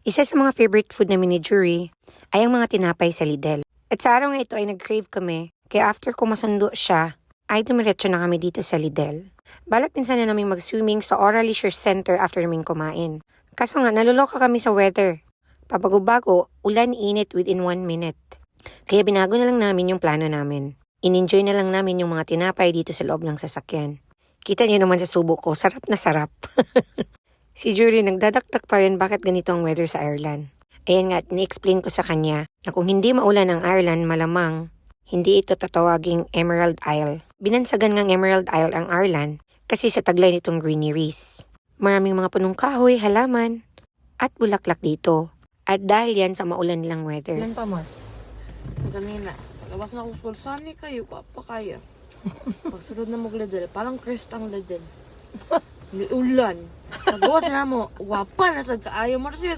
Isa sa mga favorite food namin ni Jury ay ang mga tinapay sa Lidl. At sa araw nga ito ay nag-crave kami, kaya after ko masundo siya, ay dumiretso na kami dito sa Lidl. Balak din sana namin mag-swimming sa Oral Leisure Center after namin kumain. Kaso nga, naluloka kami sa weather. Pabago-bago, ulan init within 1 minute. Kaya binago na lang namin yung plano namin. In-enjoy na lang namin yung mga tinapay dito sa loob ng sasakyan. Kita niyo naman sa subo ko, sarap na sarap. Si Jury nagdadaktak pa rin bakit ganito ang weather sa Ireland. Ayan nga, ni-explain ko sa kanya na kung hindi maulan ang Ireland, malamang hindi ito tatawaging Emerald Isle. Binansagan ngang Emerald Isle ang Ireland kasi sa taglay nitong greeneries. Maraming mga punong kahoy, halaman, at bulaklak dito. At dahil yan sa maulan nilang weather. Ilan pa mo? Kanina. Palabas na ako school. Saan kayo? Pa kaya. Pagsunod na magladal. Parang crest ang ladal. Ni ulan. Nagawas na mo. Wapa na sa kaayo. Marasya